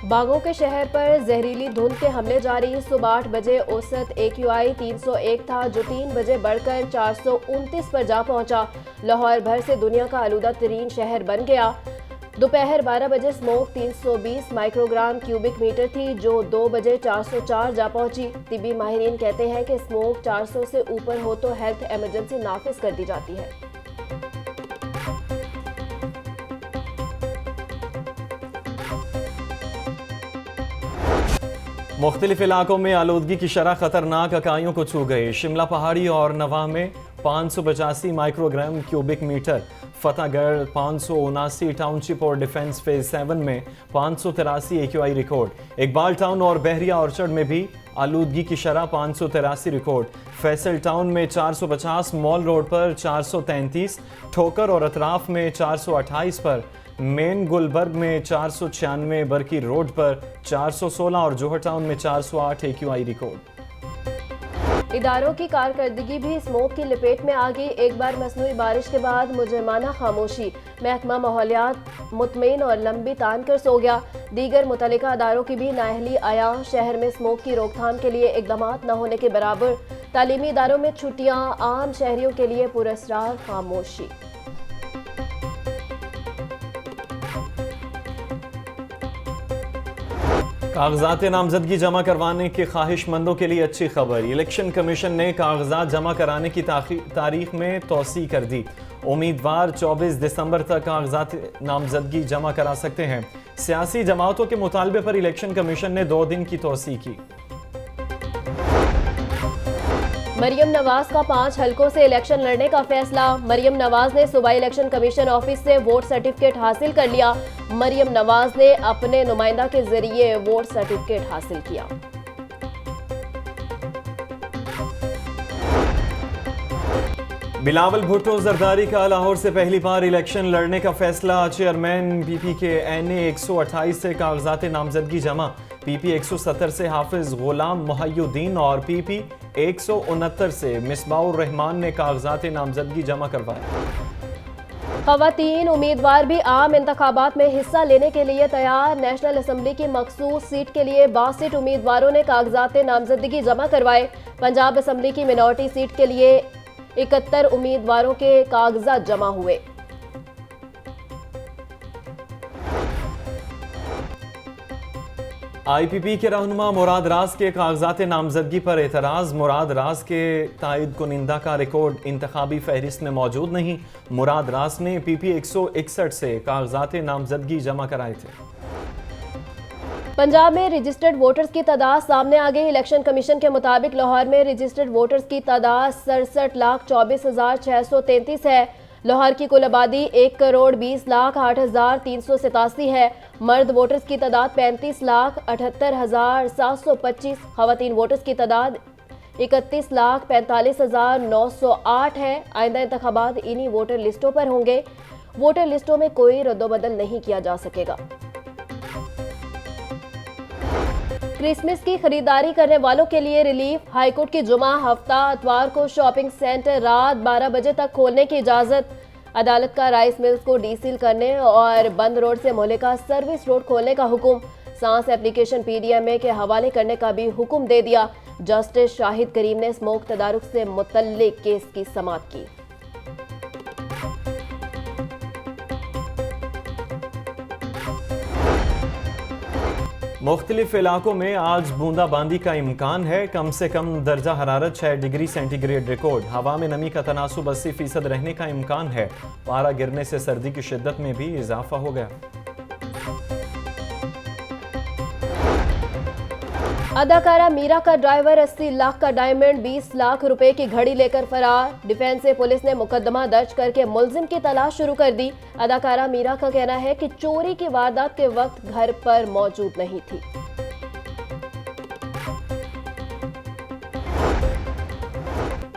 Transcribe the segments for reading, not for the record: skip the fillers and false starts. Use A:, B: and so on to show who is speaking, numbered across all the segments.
A: बागों के शहर पर जहरीली धुंध के हमले जारी। सुबह 8 बजे औसत AQI 301 था, जो 3 बजे बढ़कर 429 पर जा पहुंचा। लाहौर भर से दुनिया का आलूदा तरीन शहर बन गया। दोपहर 12 बजे स्मोक 320 माइक्रोग्राम क्यूबिक मीटर थी, जो 2 बजे 404 जा पहुंची। तिबी माहिरीन कहते हैं कि स्मोक 400 से ऊपर हो तो हेल्थ इमरजेंसी नाफिज कर दी जाती है।
B: मुख्तलिफ इलाकों में आलूदगी की शरह खतरनाक इकाइयों को छू गई। शिमला पहाड़ी और नवाह में 585 microgram cubic metre, Fatehgarh 579 township और डिफेंस फेज 7 में 583 AQI रिकॉर्ड। इकबाल टाउन और बहरिया ऑर्चर्ड में भी आलूदगी की शरह 583 रिकॉर्ड। फैसल टाउन में 450, मॉल रोड पर 433, ठोकर और अतराफ में 428 पर, मेन गुलबर्ग में 496, बरकी रोड पर 416 और जोहर टाउन में 408 AQI रिकॉर्ड।
A: इदारों की कारकर्दगी भी स्मोक की लपेट में आ गई। एक बार मसनूई बारिश के बाद मुजरमाना खामोशी। महकमा माहौलियात मुतमईन और लंबी तान कर सो गया। दीगर मुतल्लिका अदारों की भी नाअहली आया। शहर में स्मोक की रोकथाम के लिए इकदामात न होने के बराबर। तालीमी इदारों में छुट्टियां, आम शहरियों के लिए पुरस्रार खामोशी।
B: कागजात नामजदगी जमा करवाने के ख्वाहिशमंदों के लिए अच्छी खबर। इलेक्शन कमीशन ने कागजात जमा कराने की तारीख में तोसी कर दी। उम्मीदवार 24 दिसंबर तक कागजात नामजदगी जमा करा सकते हैं। सियासी जमातों के मुतालबे पर इलेक्शन कमीशन ने 2 दिन की तोसी की।
A: मरियम नवाज का 5 हलकों से इलेक्शन लड़ने का फैसला। मरियम नवाज ने सूबाई इलेक्शन कमीशन ऑफिस से वोट सर्टिफिकेट हासिल कर लिया। मरियम नवाज ने अपने नुमाइंदा के जरिए वोट सर्टिफिकेट हासिल किया।
B: बिलावल भुट्टो जरदारी का लाहौर से पहली बार इलेक्शन लड़ने का फैसला। चेयरमैन PP के NA 128 से कागजात नामजदगी जमा। PP 170 से हाफिज गुलाम मुहय्युद्दीन और PP 169 से मिसबाउर रहमान ने कागजात नामजदगी जमा करवाए।
A: खवातीन उम्मीदवार भी आम इंतखाबात में हिस्सा लेने के लिए तैयार। नेशनल असम्बली की मखसूस सीट के लिए 62 उम्मीदवारों ने कागजात नामजदगी जमा करवाए। पंजाब असम्बली की मिनॉरिटी सीट के लिए 71 उम्मीदवारों के कागजात जमा हुए।
B: IPP के रहनुमा मुराद राज के कागजात नामजदगी पर एतराज। मुराद राज के ताइद कुनिंदा का रिकॉर्ड इंतखाबी फहरिस्त में मौजूद नहीं। मुराद राज ने PP 161 से कागजात नामजदगी जमा कराए थे।
A: पंजाब में रजिस्टर्ड वोटर्स की तादाद सामने आ गई। इलेक्शन कमीशन के मुताबिक लाहौर में रजिस्टर्ड वोटर्स की तादाद 67,24,633 है। लाहौर की कुल आबादी 1,20,08,387 है। मर्द वोटर्स की तादाद 35,78,725, खवातीन वोटर्स की तादाद 31,45,908 है। आइंदा इंतखाबात इन्हीं वोटर लिस्टों पर होंगे। वोटर लिस्टों में कोई रद्दोबदल नहीं किया जा सकेगा। क्रिसमस की खरीदारी करने वालों के लिए रिलीफ। हाईकोर्ट की जुमा हफ्ता इतवार को शॉपिंग सेंटर रात 12 बजे तक खोलने की इजाजत। अदालत का राइस मिल्स को डीसील करने और बंद रोड से मोहल्ला सर्विस रोड खोलने का हुक्म। सांस एप्लीकेशन PDMA के हवाले करने का भी हुक्म दे दिया। जस्टिस शाहिद करीम ने स्मोक तदारुक से मुतल्लिक केस की समाअत की।
B: मुख्तलिफ इलाकों में आज बूंदाबांदी का इम्कान है। कम से कम दर्जा हरारत 6 डिग्री सेंटीग्रेड रिकॉर्ड। हवा में नमी का तनासुब 80% रहने का इम्कान है। पारा गिरने से सर्दी की शिद्दत में भी इजाफा हो गया।
A: अदाकारा मीरा का ड्राइवर 80 लाख का डायमंड 20 लाख रुपए की घड़ी लेकर फरार। डिफेंस से पुलिस ने मुकदमा दर्ज करके मुलजिम की तलाश शुरू कर दी। अदाकारा मीरा का कहना है कि चोरी की वारदात के वक्त घर पर मौजूद नहीं थी।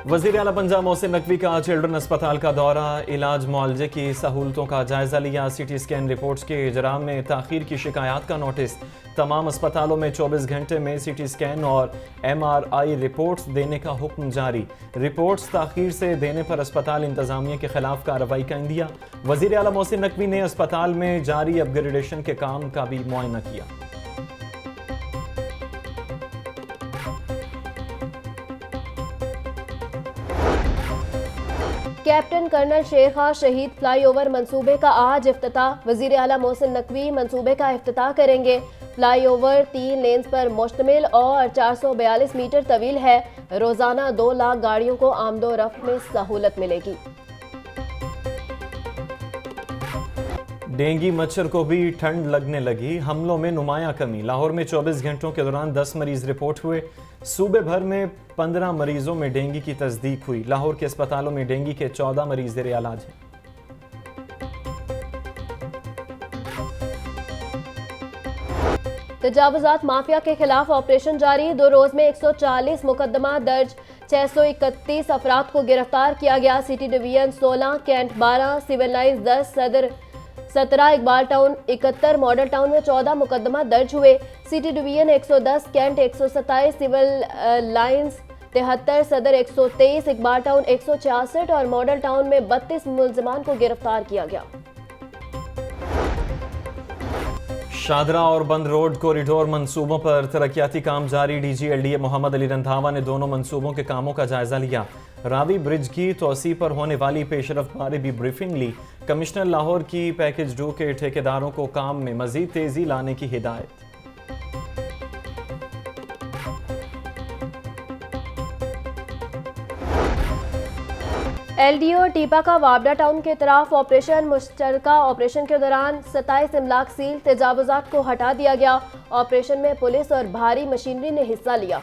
B: वज़ीर आला पंजाब मोहसिन नकवी का चिल्ड्रन अस्पताल का दौरा। इलाज मुआलजे की सहूलतों का जायजा लिया। CT स्कैन रिपोर्ट्स के इजराम में ताखीर की शिकायत का नोटिस। तमाम अस्पतालों में 24 घंटे में CT स्कैन और MRI रिपोर्ट्स देने का हुक्म जारी। रिपोर्ट्स ताखीर से देने पर अस्पताल इंतजामिया के खिलाफ कार्रवाई का इंदिया। वज़ीर आला मोहसिन नकवी ने अस्पताल में जारी अपग्रेडेशन के काम का भी मुआयना किया।
A: कैप्टन कर्नल शेर खां शहीद फ्लाईओवर मंसूबे का आज इफ्तिताह। वजीर आला मोहसिन नकवी मंसूबे का इफ्तिताह करेंगे। फ्लाईओवर 3 लेन्स पर मुश्तमिल और 442 मीटर तवील है। रोजाना 2 लाख गाड़ियों को आमदो रफ्त में सहूलत मिलेगी।
B: डेंगू मच्छर को भी ठंड लगने लगी, हमलों में नुमाया कमी। लाहौर में 24 घंटों के दौरान 10 मरीज रिपोर्ट हुए। सूबे भर में 15 मरीजों में डेंगू की तस्दीक हुई। लाहौर के अस्पतालों में डेंगू के 14 मरीज ज़ेरे इलाज हैं।
A: तजावुजात माफिया के खिलाफ ऑपरेशन जारी। 2 रोज में 140 मुकदमा दर्ज, 631 अफराद को गिरफ्तार किया गया। City division 16, cantt 12, civil lines 10, Sadar 17, Iqbal town 71, model town में 14 मुकदमा दर्ज हुए। City division 110, cantt 127, civil lines 73, Sadar 123, Iqbal town 166 और मॉडल टाउन में 32 मुल्जिमान को गिरफ्तार किया गया।
B: शादरा और बंद रोड कॉरिडोर मंसूबों पर तरक्याती काम जारी। डीजी LDA मोहम्मद अली रंधावा ने दोनों मंसूबों के कामों का जायजा लिया। रावी ब्रिज की तोसी पर होने वाली पेशरफ्त बारे भी ब्रीफिंग ली। कमिश्नर लाहौर की पैकेज 2 के ठेकेदारों को काम में मजीद तेजी लाने की हिदायत।
A: LDO टीपा का वाबडा टाउन के तरफ ऑपरेशन मुश्तरका ऑपरेशन के दौरान 27 इमलाक सील तजावुजात को हटा दिया गया। ऑपरेशन में पुलिस और भारी मशीनरी ने हिस्सा लिया।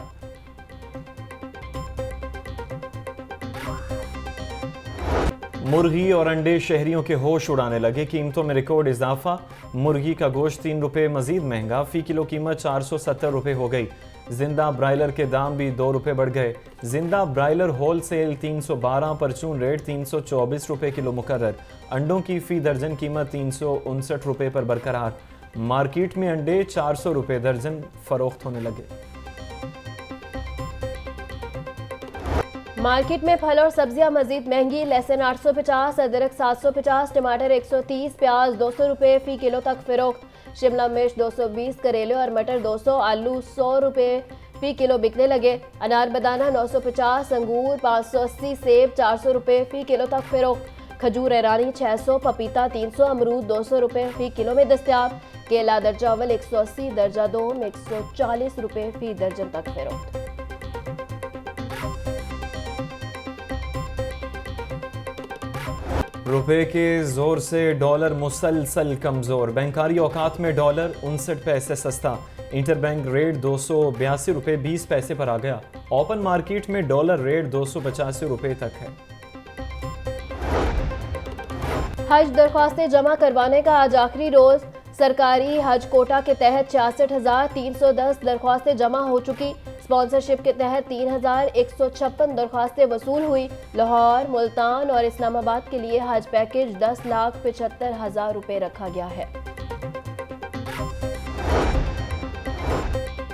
B: मुर्गी और अंडे शहरियों के होश उड़ाने लगे। कीमतों में रिकॉर्ड इजाफा। मुर्गी का गोश्त 3 रुपये मजीद महंगा, फी किलो कीमत 470 रुपये हो गई। जिंदा ब्रायलर के दाम भी 2 रुपये बढ़ गए। जिंदा ब्रायलर होल सेल 312, परचून रेट 324 रुपये किलो मुकर्रर। अंडों की फी दर्जन कीमत 359 रुपये पर बरकरार। मार्केट में अंडे 400 रुपये दर्जन फरोख्त होने लगे।
A: मार्केट में फल और सब्जियां मजीद महंगी। लहसुन 850, अदरक 750, टमाटर 130, प्याज 200 रुपये फी किलो तक फरोख्त। शिमला मिर्च 220, करेले और मटर 200, आलू 100 रुपये फी किलो बिकने लगे। अनार बदाना 950, अंगूर 580, सेब 400 रुपये फी किलो तक फरोख्त। खजूर ईरानी 600, पपीता 300, अमरूद 200 रुपये फी किलो में दस्तयाब। केला दर्जा अव्वल 180, दर्जा दो में 140 रुपये फी दर्जन तक फरोख्त।
B: रुपए के जोर से डॉलर मुसलसल कमजोर। बैंकारी औकात में डॉलर 59 पैसे सस्ता। इंटरबैंक रेट 282 रुपये 20 पैसे पर आ गया। ओपन मार्केट में डॉलर रेट 285 रुपये तक है।
A: हज दरख्वास्तें जमा करवाने का आज आखिरी रोज। सरकारी हज कोटा के तहत 66,310 दरख्वास्तें जमा हो चुकी। स्पॉन्सरशिप के तहत 3,156 दरख्वास्तें वसूल हुई। लाहौर, मुल्तान और इस्लामाबाद के लिए हज पैकेज 10,75,000 रुपये रखा गया है।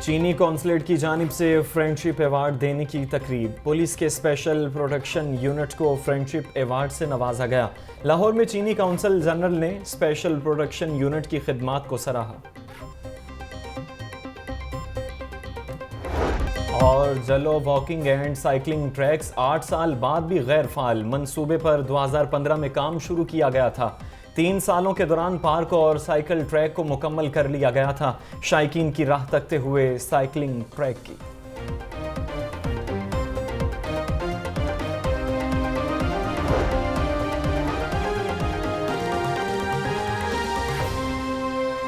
B: चीनी कौंसलेट की जानिब से फ्रेंडशिप अवार्ड देने की तकरीब। पुलिस के स्पेशल प्रोटेक्शन यूनिट को फ्रेंडशिप अवार्ड से नवाजा गया। लाहौर में चीनी काउंसिल जनरल ने स्पेशल प्रोटेक्शन यूनिट की खिदमात को सराहा। और जलो वॉकिंग एंड साइकिलिंग ट्रैक्स 8 साल बाद भी गैर फाल। मंसूबे पर 2015 में काम शुरू किया गया था। 3 सालों के दौरान पार्क और साइकिल ट्रैक को मुकम्मल कर लिया गया था। शायकीन की राह तकते हुए साइकिलिंग ट्रैक की